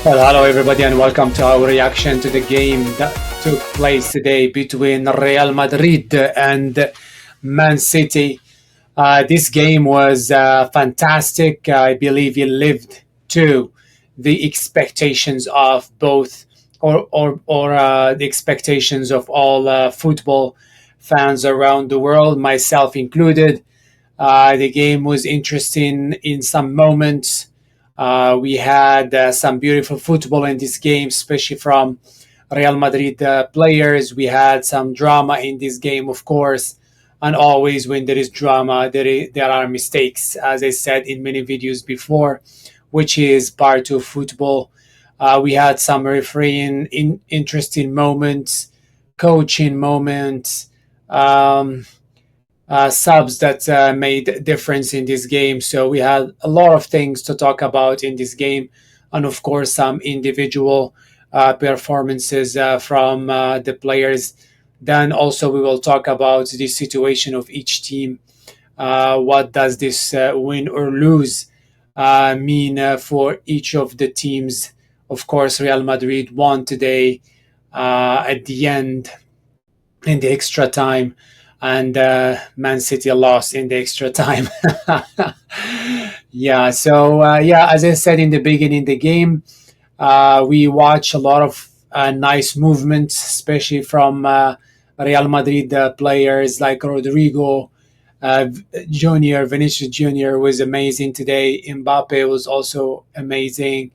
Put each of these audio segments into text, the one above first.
Well, hello everybody, and welcome to our reaction to the game that took place today between Real Madrid and Man City. This game was fantastic. I believe it lived to the expectations of both, or the expectations of all football fans around the world, myself included. The game was interesting in some moments. We had some beautiful football in this game, especially from Real Madrid players. We had some drama in this game, of course. And always, when there is drama, there are mistakes, as I said in many videos before, which is part of football. We had some refereeing in interesting moments, coaching moments. Subs that made a difference in this game. So we had a lot of things to talk about in this game, and of course some individual performances from the players. Then also we will talk about the situation of each team. What does this win or lose mean for each of the teams? Of course, Real Madrid won today at the end in the extra time, and Man City lost in the extra time. Yeah, so yeah, as I said in the beginning, the game, we watch a lot of nice movements, especially from Real Madrid players like Rodrygo. Junior, Vinícius Jr. was amazing today. Mbappé was also amazing.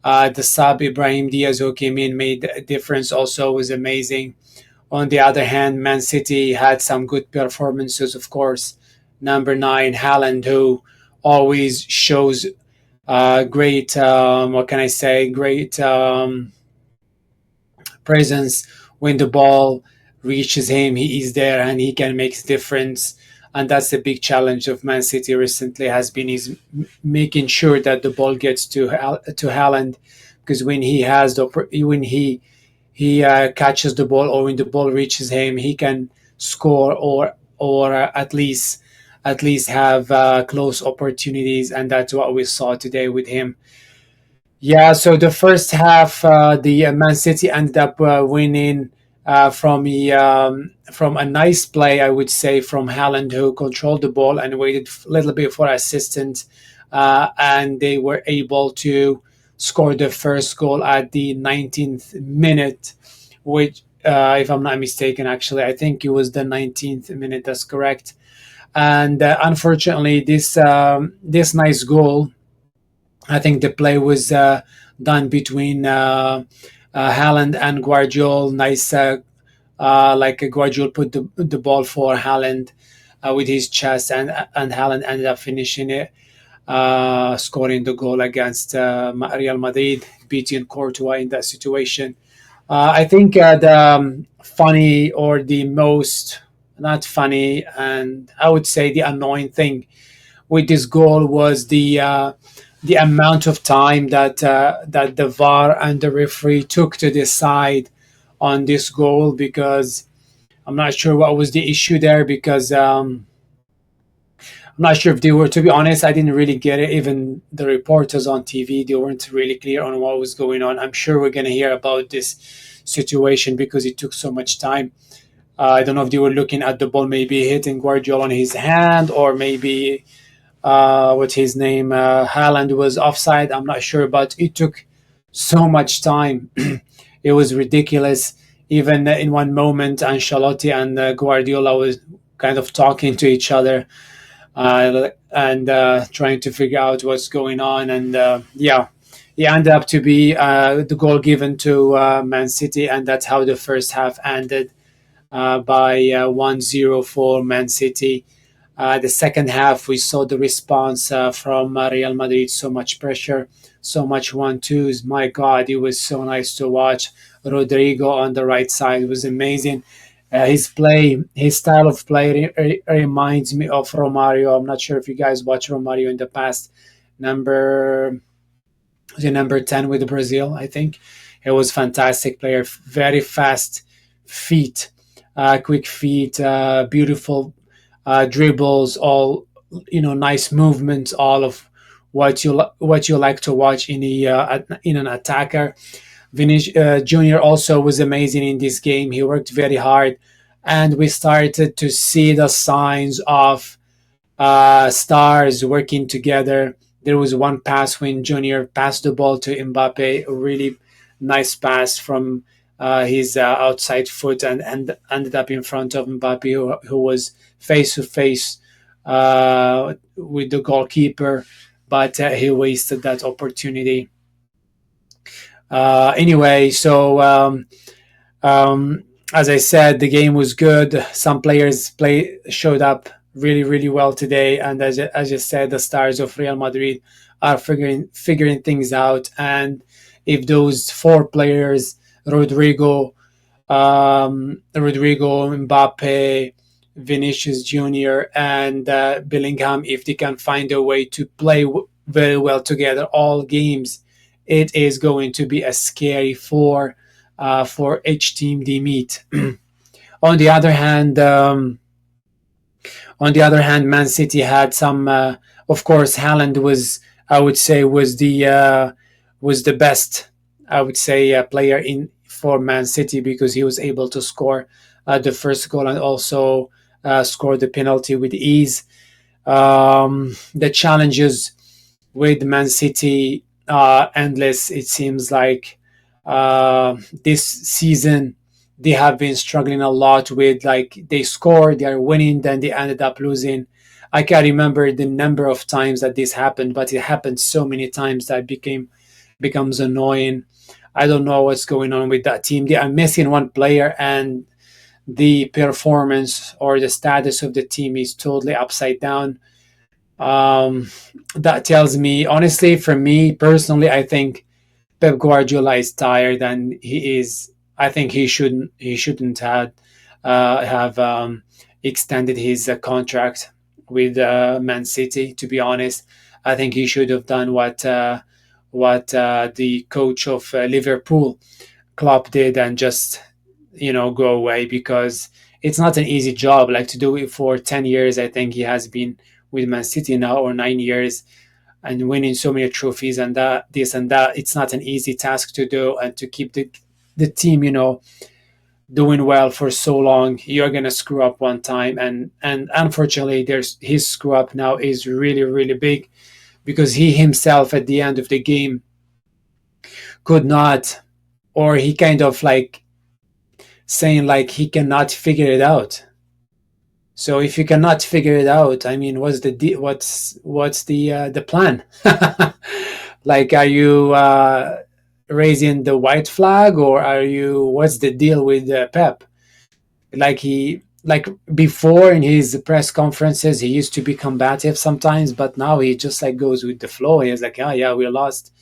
The sub Ibrahim Diaz who came in made a difference. Also was amazing. On the other hand, Man City had some good performances, of course. Number nine, Haaland, who always shows great, what can I say, great presence when the ball reaches him. He is there and he can make a difference. And that's the big challenge of Man City recently has been is making sure that the ball gets to Haaland, because when he has the when he catches the ball, or when the ball reaches him, he can score, or at least have close opportunities, and that's what we saw today with him. Yeah, so the first half, the Man City ended up winning from a nice play, I would say, from Haaland, who controlled the ball and waited a little bit for assistance, and they were able to score the first goal at the 19th minute, which, if I'm not mistaken, actually, I think it was the 19th minute. That's correct. And unfortunately, this nice goal, I think the play was done between Haaland and Guardiola. Nice, like Guardiola put the ball for Haaland with his chest, and Haaland ended up finishing it, scoring the goal against Real Madrid, beating Courtois in that situation. I think the funny, or the most not funny, and I would say the annoying thing with this goal was the amount of time that the VAR and the referee took to decide on this goal, because I'm not sure what was the issue there, because I'm not sure if they were, to be honest, I didn't really get it. Even the reporters on TV, they weren't really clear on what was going on. I'm sure we're going to hear about this situation because it took so much time. I don't know if they were looking at the ball, maybe hitting Guardiola on his hand, or maybe what's his name, Haaland was offside. I'm not sure, but it took so much time. It was ridiculous. Even in one moment, Ancelotti and Guardiola was kind of talking to each other, and trying to figure out what's going on. And yeah, it ended up to be the goal given to Man City, and that's how the first half ended, by 1-0 for Man City. The second half, we saw the response from Real Madrid. So much pressure, so much 1-2s. My God, it was so nice to watch. Rodrygo on the right side was amazing. His play, his style of play reminds me of Romario. I'm not sure if you guys watched Romario in the past. Number the number 10 with Brazil, I think. He was fantastic player, very fast feet, quick feet, beautiful dribbles, all nice movements, all of what you like to watch in an attacker. Vinícius Jr. also was amazing in this game. He worked very hard, and we started to see the signs of stars working together. There was one pass when Junior passed the ball to Mbappe, a really nice pass from his outside foot, and ended up in front of Mbappe, who was face to face with the goalkeeper, but he wasted that opportunity. Anyway, so as I said, the game was good. Some players showed up really well today, and as you said, the stars of Real Madrid are figuring things out. And if those four players, Rodrygo, Mbappe, Vinícius Jr., and Bellingham, if they can find a way to play very well together all games, it is going to be a scary for each team they meet. On the other hand, Man City had some. Of course, Haaland was, I would say, was the best. I would say player in for Man City because he was able to score the first goal and also score the penalty with ease. The challenges with Man City are endless. It seems like this season they have been struggling a lot with, like, they score, they are winning, then they ended up losing. I can't remember the number of times that this happened, but it happened so many times that becomes annoying. I don't know what's going on with that team. They are missing one player, and the performance or the status of the team is totally upside down. Um, that tells me, honestly, for me personally, I think Pep Guardiola is tired, and he is. I think he shouldn't have extended his contract with Man City. To be honest, I think he should have done what the coach of Liverpool, Klopp, did, and just go away, because it's not an easy job. Like, to do it for 10 years, I think he has been with Man City now, or 9 years, and winning so many trophies and that this and that. It's not an easy task to do, and to keep the team doing well for so long. You're gonna screw up one time, and unfortunately, there's his screw up now is really big, because he himself at the end of the game could not, or he kind of like saying like he cannot figure it out. So if you cannot figure it out, I mean, what's the plan? Like, are you raising the white flag, or are you? What's the deal with Pep? Like before, in his press conferences, he used to be combative sometimes, but now he just like goes with the flow. He's like, oh yeah, we lost.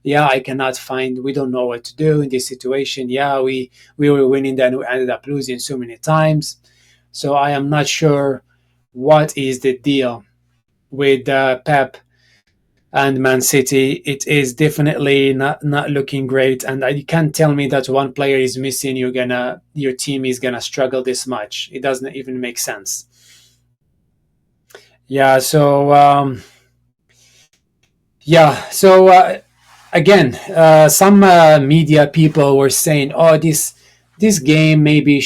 Yeah, I cannot find. We don't know what to do in this situation. Yeah, we were winning, then we ended up losing so many times. So I am not sure what is the deal with Pep and Man City. It is definitely not looking great, and you can't tell me that one player is missing. Your team is gonna struggle this much. It doesn't even make sense. Yeah. So again, some media people were saying, "Oh, this game maybe."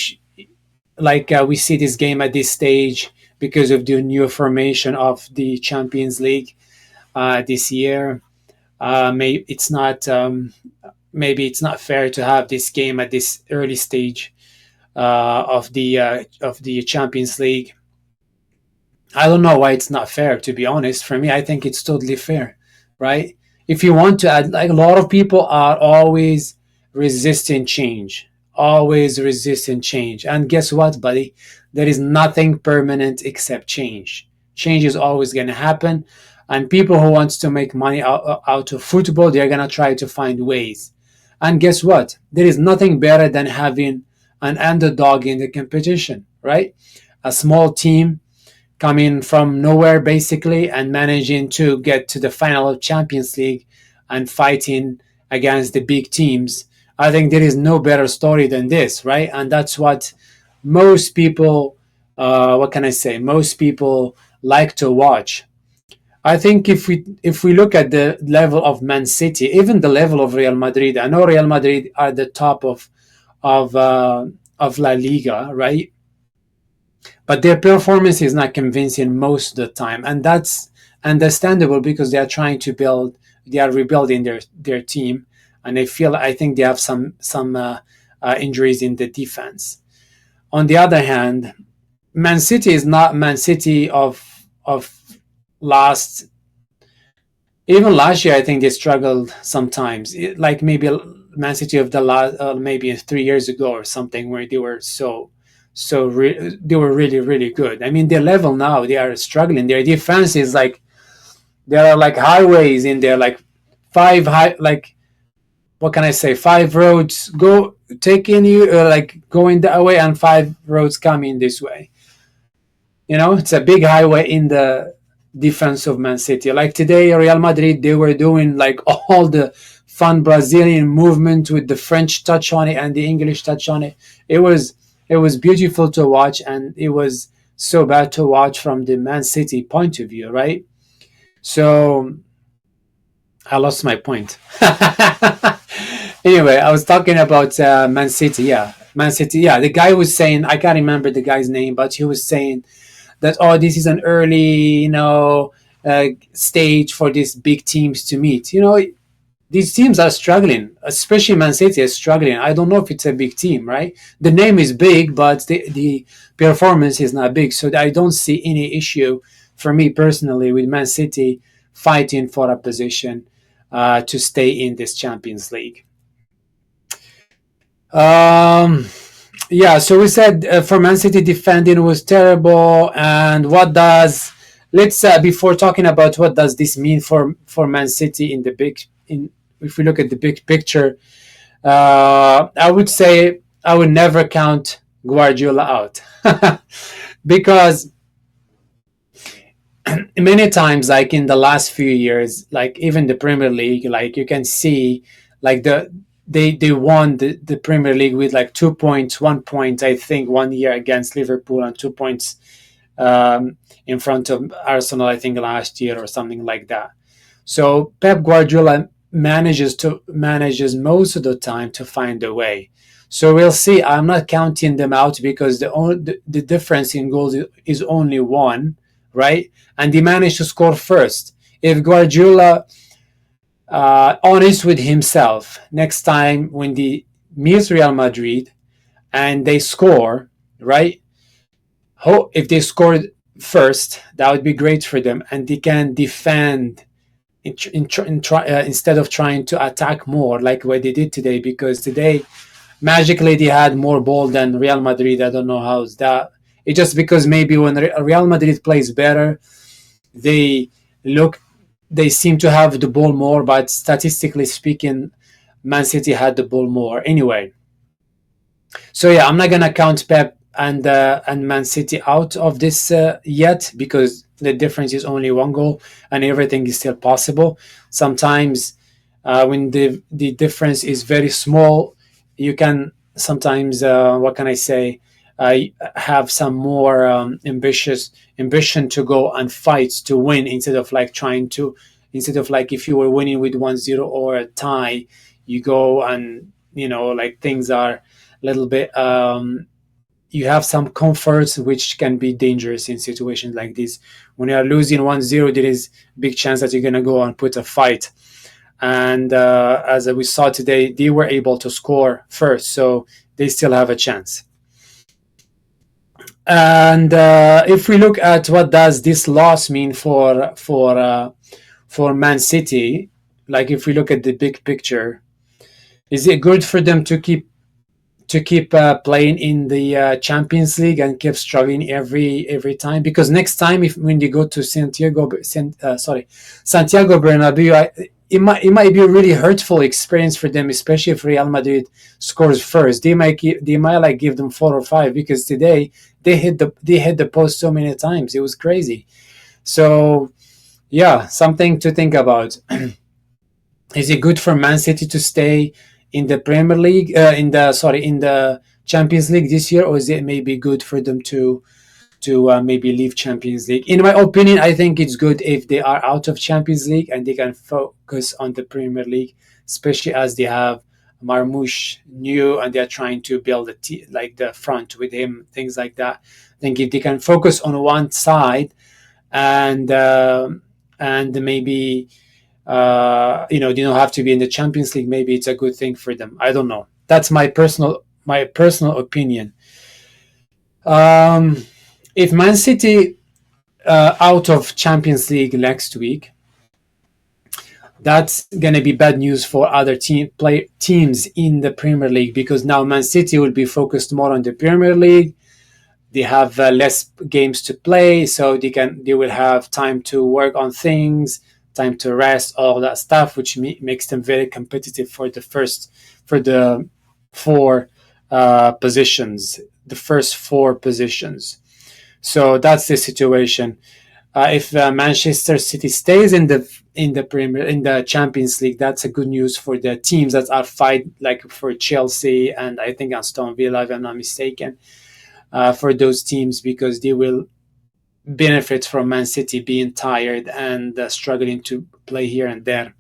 We see this game at this stage because of the new formation of the Champions League this year. Maybe it's not fair to have this game at this early stage of the Champions League. I don't know why it's not fair. To be honest, for me, I think it's totally fair, right? If you want to add, like, a lot of people are always resisting change. And guess what, buddy? There is nothing permanent except change. Change is always going to happen, and people who wants to make money out of football, they're going to try to find ways. And guess what? There is nothing better than having an underdog in the competition, right? A small team coming from nowhere basically and managing to get to the final of Champions League and fighting against the big teams. I think there is no better story than this, right? And that's what most people, what can I say? Most people like to watch. I think if we look at the level of Man City, even the level of Real Madrid, I know Real Madrid are the top of uh, of La Liga, right? But their performance is not convincing most of the time, and that's understandable because they are trying to build, they are rebuilding their team, and I think they have some injuries in the defense. On the other hand, Man City is not Man City of last. Even last year, I think they struggled sometimes. Like maybe Man City of the last, maybe 3 years ago or something, where they were they were really really good. I mean, their level now, they are struggling. Their defense is like there are like highways in there, like five high, like what can I say? Five roads go taking you like going that way, and five roads coming this way. It's a big highway in the defense of Man City. Like today, Real Madrid, they were doing like all the fun Brazilian movement with the French touch on it and the English touch on it. It was beautiful to watch, and it was so bad to watch from the Man City point of view, right? So I lost my point. Anyway, I was talking about Man City. Yeah, Man City. Yeah, the guy was saying, I can't remember the guy's name, but he was saying that, oh, this is an early stage for these big teams to meet. These teams are struggling, especially Man City is struggling. I don't know if it's a big team, right? The name is big, but the performance is not big. So I don't see any issue for me personally with Man City fighting for a position to stay in this Champions League. Um, yeah, so we said for Man City defending was terrible, and let's before talking about what does this mean for Man City in the big in if we look at the big picture, I would say I would never count Guardiola out because many times, like in the last few years, like even the Premier League, like you can see, like they won the Premier League with like 2 points, 1 point, I think, one year against Liverpool, and 2 points in front of Arsenal, I think, last year or something like that. So Pep Guardiola manages most of the time to find a way. So we'll see. I'm not counting them out because the difference in goals is only one, right? And they managed to score first. If Guardiola honest with himself next time when they meet Real Madrid and they score, right? If they scored first, that would be great for them, and they can defend instead of trying to attack more like what they did today. Because today, magically, they had more ball than Real Madrid. I don't know how's that. It's just because maybe when Real Madrid plays better, they look they seem to have the ball more, but statistically speaking, Man City had the ball more. Anyway, so yeah, I'm not gonna count Pep and Man City out of this yet because the difference is only one goal and everything is still possible. Sometimes when the difference is very small, you can sometimes what can I say? Have some more ambition to go and fight to win instead of like if you were winning with 1-0 or a tie, you go and like things are a little bit you have some comforts which can be dangerous in situations like this. When you are losing 1-0, there is big chance that you're going to go and put a fight. And as we saw today, they were able to score first, so they still have a chance. And if we look at what does this loss mean for Man City, like if we look at the big picture, is it good for them to keep playing in the Champions League and keep struggling every time? Because next time, if when they go to Santiago Bernabeu, it might be a really hurtful experience for them, especially if Real Madrid scores first. They might like give them 4 or 5 because today they hit the post so many times. It was crazy. So yeah, something to think about. Is it good for Man City to stay in the Premier League, in the Champions League this year, or is it maybe good for them to maybe leave Champions League. In my opinion, I think it's good if they are out of Champions League and they can focus on the Premier League, especially as they have Marmoush new and they're trying to build like the front with him, things like that. I think if they can focus on one side and maybe they don't have to be in the Champions League, maybe it's a good thing for them. I don't know. That's my personal opinion. Um, if Man City out of Champions League next week, that's going to be bad news for other teams in the Premier League, because now Man City will be focused more on the Premier League. They have less games to play, so they will have time to work on things, time to rest, all that stuff, which makes them very competitive for the four positions, the first four positions. So that's the situation. If Manchester City stays in the Champions League, that's a good news for the teams that are fight, like for Chelsea and I think Aston Villa, if I'm not mistaken, for those teams, because they will benefit from Man City being tired and struggling to play here and there.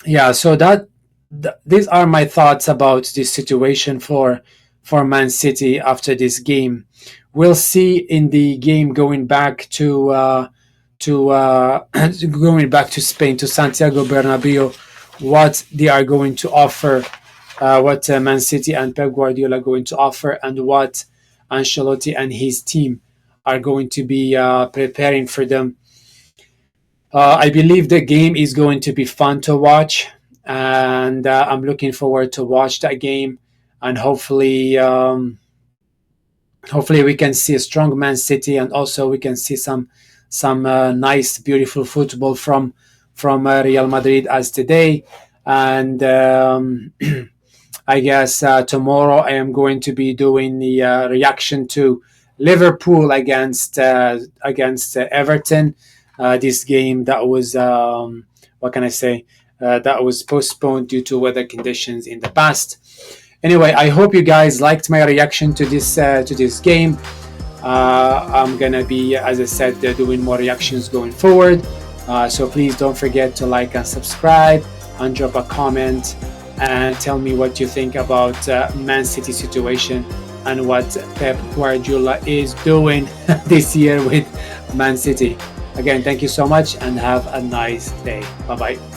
Yeah, so these are my thoughts about this situation for Man City after this game. We'll see in the game going back to going back to Spain, to Santiago Bernabeu, what they are going to offer, what Man City and Pep Guardiola are going to offer, and what Ancelotti and his team are going to be preparing for them. I believe the game is going to be fun to watch, and I'm looking forward to watch that game, and hopefully we can see a strong Man City, and also we can see some nice, beautiful football from Real Madrid as today. And I guess tomorrow I am going to be doing the reaction to Liverpool against Everton. This game that was what can I say? That was postponed due to weather conditions in the past. Anyway, I hope you guys liked my reaction to this game. I'm gonna be, as I said, doing more reactions going forward. So please don't forget to like and subscribe, and drop a comment, and tell me what you think about Man City situation and what Pep Guardiola is doing this year with Man City. Again, thank you so much and have a nice day. Bye bye.